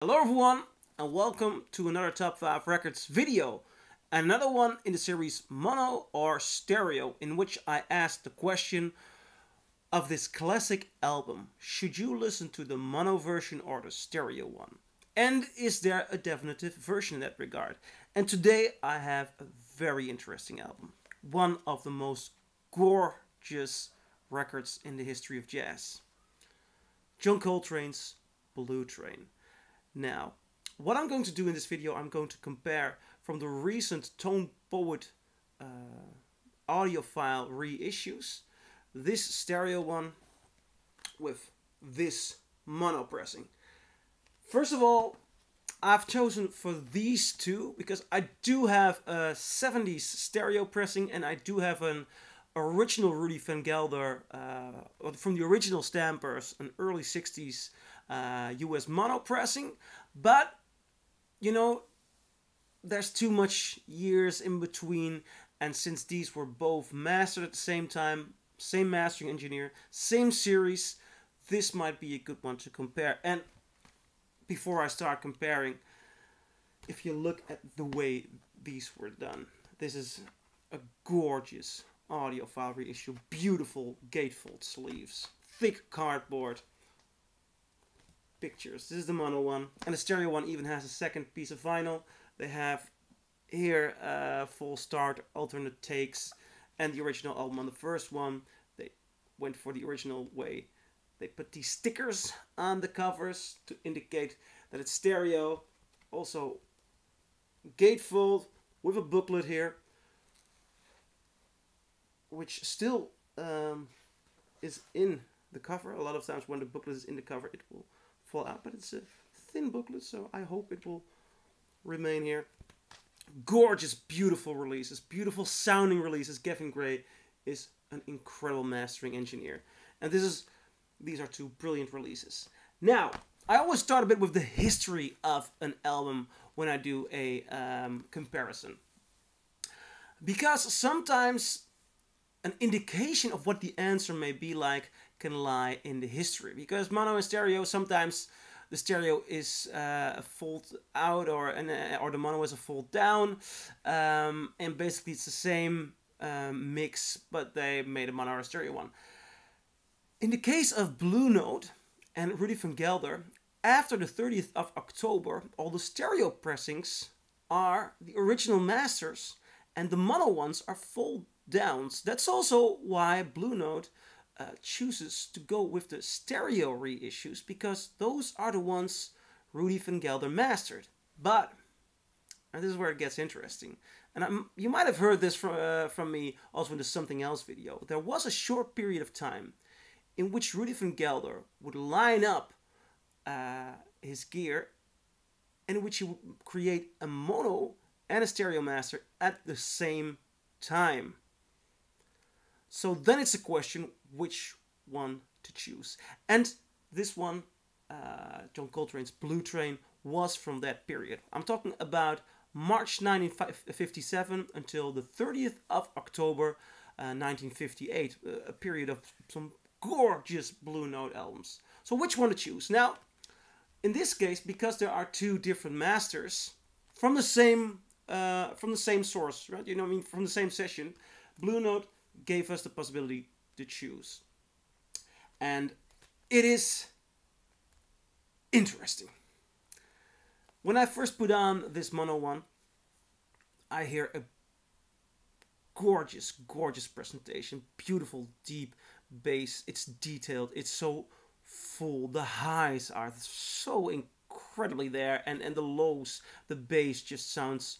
Hello everyone and welcome to another Top 5 Records video. Another one in the series Mono or Stereo, in which I asked the question of this classic album. Should you listen to the mono version or the stereo one? And is there a definitive version in that regard? And today I have a very interesting album. One of the most gorgeous records in the history of jazz. John Coltrane's Blue Train. Now, what I'm going to do in this video, I'm going to compare from the recent Tone Poet audiophile reissues, this stereo one with this mono pressing. First of all, I've chosen for these two because I do have a 70s stereo pressing and I do have an original Rudy Van Gelder, from the original Stampers, an early 60s US mono pressing, but you know, there's too much years in between, and since these were both mastered at the same time, same mastering engineer, same series, this might be a good one to compare. And before I start comparing, if you look at the way these were done, this is a gorgeous audiophile reissue, beautiful gatefold sleeves, thick cardboard, pictures. This is the mono one, and the stereo one even has a second piece of vinyl. They have here full start, alternate takes, and the original album on the first one. They went for the original way. They put these stickers on the covers to indicate that it's stereo. Also gatefold with a booklet here, which still is in the cover. A lot of times when the booklet is in the cover it will fall out, but it's a thin booklet, so I hope it will remain here. Gorgeous, beautiful releases, beautiful sounding releases. Gavin Gray is an incredible mastering engineer, and these are two brilliant releases. Now, I always start a bit with the history of an album when I do a comparison, because sometimes an indication of what the answer may be like can lie in the history. Because mono and stereo, sometimes the stereo is a fold out, or the mono is a fold down, and basically it's the same mix, but they made a mono or a stereo one. In the case of Blue Note and Rudy Van Gelder, after the 30th of October, all the stereo pressings are the original masters, and the mono ones are fold downs. That's also why Blue Note chooses to go with the stereo reissues, because those are the ones Rudy Van Gelder mastered. But, and this is where it gets interesting, and you might have heard this from me also in the Something Else video, there was a short period of time in which Rudy Van Gelder would line up his gear, and in which he would create a mono and a stereo master at the same time. So then it's a question which one to choose. And this one, John Coltrane's Blue Train, was from that period. I'm talking about March 1957 until the 30th of October 1958, a period of some gorgeous Blue Note albums. So which one to choose? Now, in this case, because there are two different masters from the same source, right? You know what I mean? From the same session, Blue Note gave us the possibility to choose. And it is interesting. When I first put on this mono one, I hear a gorgeous, gorgeous presentation. Beautiful, deep bass. It's detailed. It's so full. The highs are so incredibly there. And the lows, the bass just sounds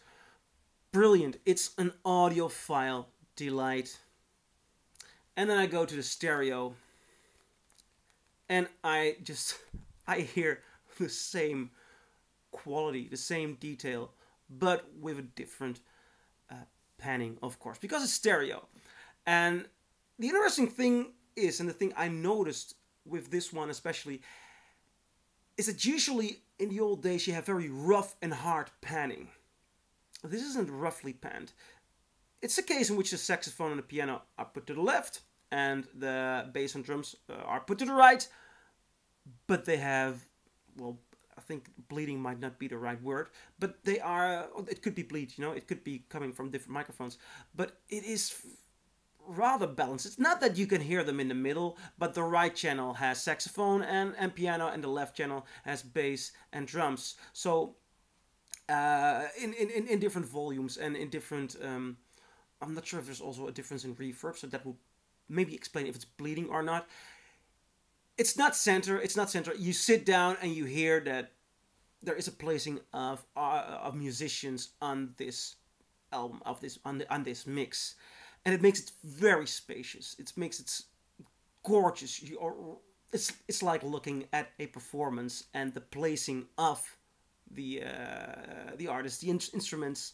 brilliant. It's an audiophile delight. And then I go to the stereo, and I hear the same quality, the same detail, but with a different panning, of course, because it's stereo. And the interesting thing is, and the thing I noticed with this one especially, is that usually in the old days you have very rough and hard panning. This isn't roughly panned. It's a case in which the saxophone and the piano are put to the left, and the bass and drums are put to the right, but they have, well, I think bleeding might not be the right word, but they are, it could be bleed, you know, it could be coming from different microphones, but it is rather balanced. It's not that you can hear them in the middle, but the right channel has saxophone and piano, and the left channel has bass and drums. So in different volumes and in different, I'm not sure if there's also a difference in reverb, so that will maybe explain if it's bleeding or not. It's not center. It's not center. You sit down and you hear that there is a placing of musicians on this album, on this mix, and it makes it very spacious. It makes it gorgeous. It's like looking at a performance, and the placing of the artist, the instruments,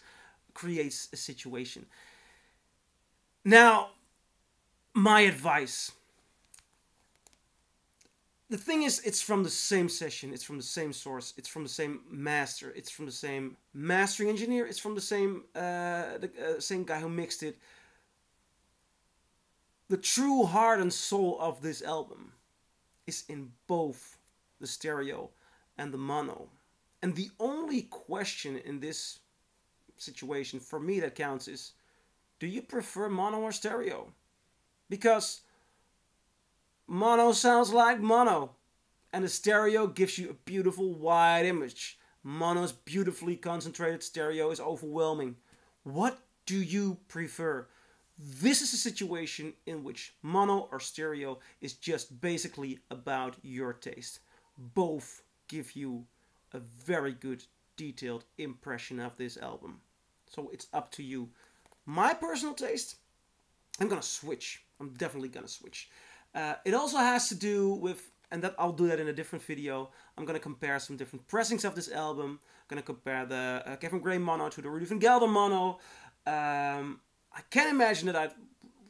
creates a situation. Now, my advice. The thing is, it's from the same session, it's from the same source, it's from the same master, it's from the same mastering engineer, it's from the same same guy who mixed it. The true heart and soul of this album is in both the stereo and the mono. And the only question in this situation for me that counts is, do you prefer mono or stereo? Because mono sounds like mono, and the stereo gives you a beautiful wide image. Mono is beautifully concentrated, stereo is overwhelming. What do you prefer? This is a situation in which mono or stereo is just basically about your taste. Both give you a very good, detailed impression of this album. So it's up to you. My personal taste, I'm gonna switch. I'm definitely gonna switch. It also has to do with, and that I'll do that in a different video. I'm gonna compare some different pressings of this album. I'm gonna compare the Kevin Gray mono to the Rudy Van Gelder mono. I can imagine that I'd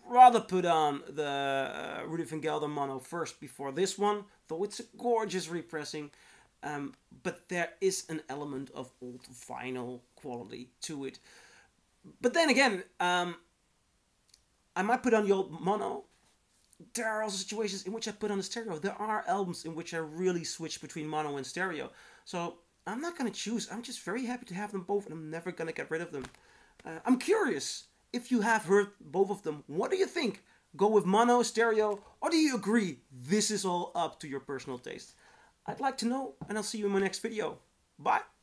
rather put on the Rudy Van Gelder mono first before this one, though it's a gorgeous repressing. But there is an element of old vinyl quality to it. But then again, I might put on the old mono. There are also situations in which I put on the stereo. There are albums in which I really switch between mono and stereo. So I'm not going to choose. I'm just very happy to have them both, and I'm never going to get rid of them. I'm curious if you have heard both of them. What do you think? Go with mono, stereo, or do you agree this is all up to your personal taste? I'd like to know, and I'll see you in my next video. Bye!